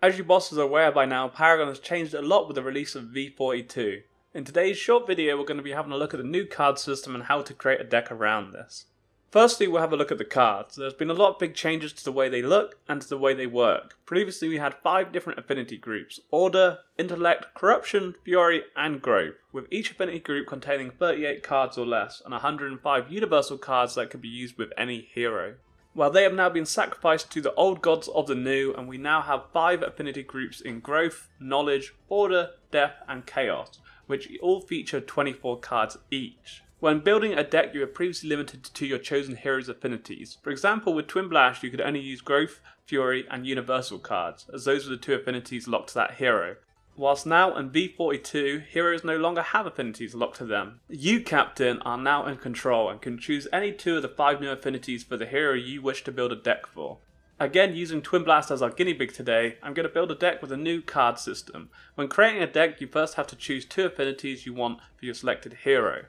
As you bosses are aware by now, Paragon has changed a lot with the release of V42. In today's short video we're going to be having a look at the new card system and how to create a deck around this. Firstly, we'll have a look at the cards. There's been a lot of big changes to the way they look and to the way they work. Previously we had 5 different affinity groups: Order, Intellect, Corruption, Fury and Growth, with each affinity group containing 38 cards or less and 105 universal cards that could be used with any hero. Well, they have now been sacrificed to the old gods of the new, and we now have 5 affinity groups in Growth, Knowledge, Order, Death and Chaos, which all feature 24 cards each. When building a deck, you were previously limited to your chosen hero's affinities. For example, with Twin Blast you could only use Growth, Fury and Universal cards, as those were the 2 affinities locked to that hero. Whilst now in V42, heroes no longer have affinities locked to them. You, Captain, are now in control and can choose any 2 of the 5 new affinities for the hero you wish to build a deck for. Again, using Twin Blast as our guinea pig today, I'm going to build a deck with a new card system. When creating a deck, you first have to choose 2 affinities you want for your selected hero.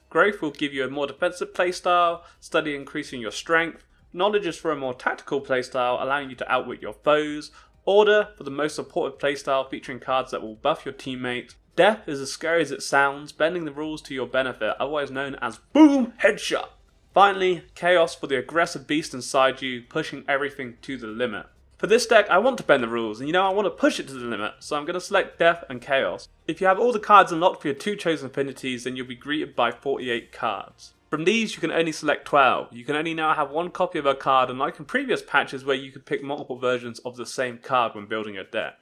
Growth will give you a more defensive playstyle, Study increasing your strength, Knowledge is for a more tactical playstyle, allowing you to outwit your foes, Order for the most supportive playstyle featuring cards that will buff your teammates. Death is as scary as it sounds, bending the rules to your benefit, otherwise known as BOOM Headshot. Finally, Chaos for the aggressive beast inside you, pushing everything to the limit. For this deck I want to bend the rules, and I want to push it to the limit, so I'm going to select Death and Chaos. If you have all the cards unlocked for your 2 chosen affinities, then you'll be greeted by 48 cards. From these you can only select 12. You can only now have 1 copy of a card, unlike in previous patches where you could pick multiple versions of the same card when building a deck.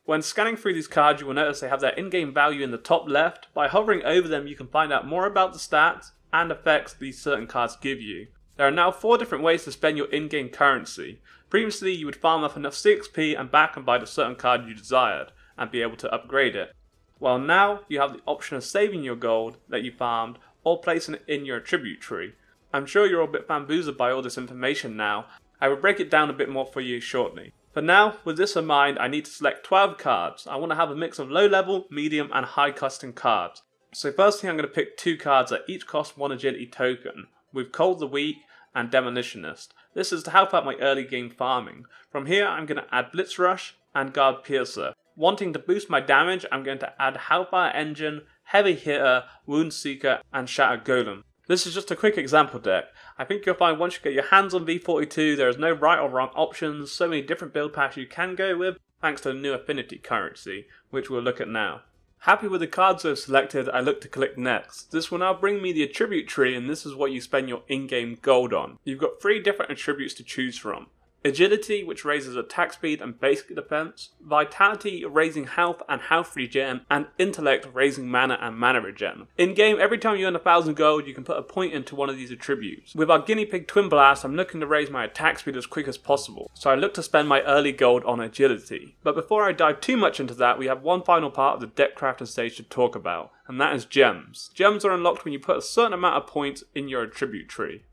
When scanning through these cards you will notice they have their in-game value in the top left. By hovering over them you can find out more about the stats and effects these certain cards give you. There are now 4 different ways to spend your in-game currency. Previously you would farm up enough CXP and back and buy the certain card you desired, and be able to upgrade it. While now you have the option of saving your gold that you farmed, or placing it in your attribute tree. I'm sure you're all a bit bamboozled by all this information now. I will break it down a bit more for you shortly. For now, with this in mind, I need to select 12 cards. I want to have a mix of low level, medium and high costing cards. So firstly I'm going to pick 2 cards that each cost 1 agility token, with Cold the Weak and Demolitionist. This is to help out my early game farming. From here I'm going to add Blitz Rush and Guard Piercer. Wanting to boost my damage, I'm going to add Hellfire Engine, Heavy Hitter, Wound Seeker and Shatter Golem. This is just a quick example deck. I think you'll find once you get your hands on V42 there is no right or wrong options, so many different build paths you can go with thanks to the new affinity currency, which we'll look at now. Happy with the cards I've selected, I look to click next. This will now bring me the attribute tree, and this is what you spend your in-game gold on. You've got 3 different attributes to choose from. Agility, which raises attack speed and basic defense, Vitality, raising health and health regen, and Intellect, raising mana and mana regen. In game, every time you earn 1000 gold, you can put a point into one of these attributes. With our guinea pig Twin Blast, I'm looking to raise my attack speed as quick as possible, so I look to spend my early gold on Agility. But before I dive too much into that, we have one final part of the deck crafting stage to talk about, and that is gems. Gems are unlocked when you put a certain amount of points in your attribute tree.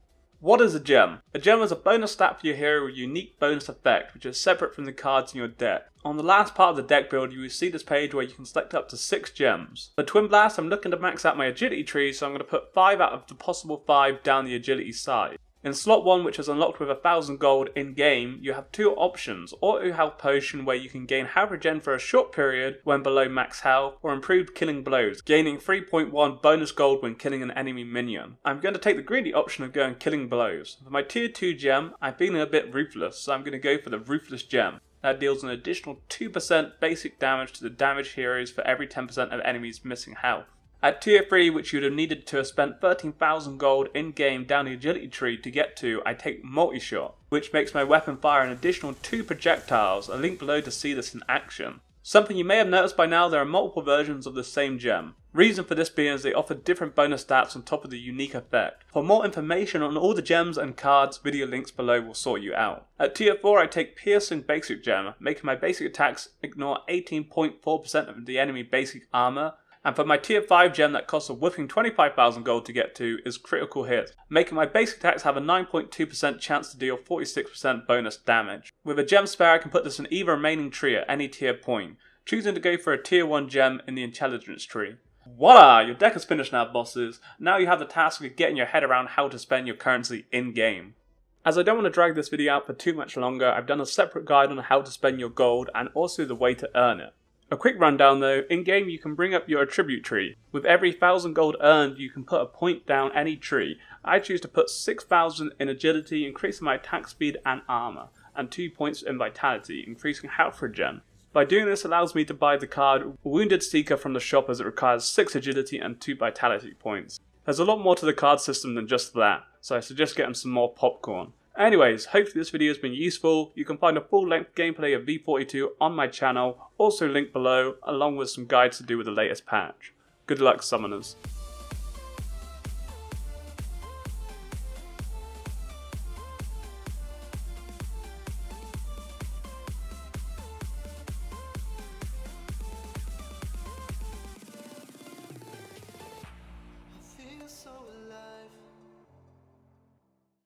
What is a gem? A gem is a bonus stat for your hero with a unique bonus effect, which is separate from the cards in your deck. On the last part of the deck build, you will see this page where you can select up to 6 gems. For Twin Blast, I'm looking to max out my agility tree, so I'm going to put 5 out of the possible 5 down the agility side. In slot 1, which is unlocked with 1000 gold in game, you have 2 options: Auto Health Potion, where you can gain health regen for a short period when below max health, or Improved Killing Blows, gaining 3.1 bonus gold when killing an enemy minion. I'm going to take the greedy option of going Killing Blows. For my tier 2 gem, I'm feeling a bit ruthless, so I'm going to go for the Ruthless gem. That deals an additional 2% basic damage to the damaged heroes for every 10% of enemies missing health. At tier 3, which you would have needed to have spent 13,000 gold in game down the agility tree to get to, I take Multi-Shot, which makes my weapon fire an additional 2 projectiles. A link below to see this in action. Something you may have noticed by now, there are multiple versions of the same gem. Reason for this being is they offer different bonus stats on top of the unique effect. For more information on all the gems and cards, video links below will sort you out. At tier 4 I take Piercing Basic Gem, making my basic attacks ignore 18.4% of the enemy basic armor. And for my tier 5 gem that costs a whopping 25,000 gold to get to is Critical Hit, making my basic attacks have a 9.2% chance to deal 46% bonus damage. With a gem spare I can put this in either remaining tree at any tier point, choosing to go for a tier 1 gem in the intelligence tree. Voila! Your deck is finished now, bosses. Now you have the task of getting your head around how to spend your currency in game. As I don't want to drag this video out for too much longer, I've done a separate guide on how to spend your gold and also the way to earn it. A quick rundown though, in game you can bring up your attribute tree. With every 1000 gold earned you can put a point down any tree. I choose to put 6000 in agility, increasing my attack speed and armor, and 2 points in vitality, increasing health regen. By doing this allows me to buy the card Wounded Seeker from the shop, as it requires 6 agility and 2 vitality points. There's a lot more to the card system than just that, so I suggest getting some more popcorn. Anyways, hopefully this video has been useful. You can find a full-length gameplay of V42 on my channel, also linked below, along with some guides to do with the latest patch. Good luck, summoners.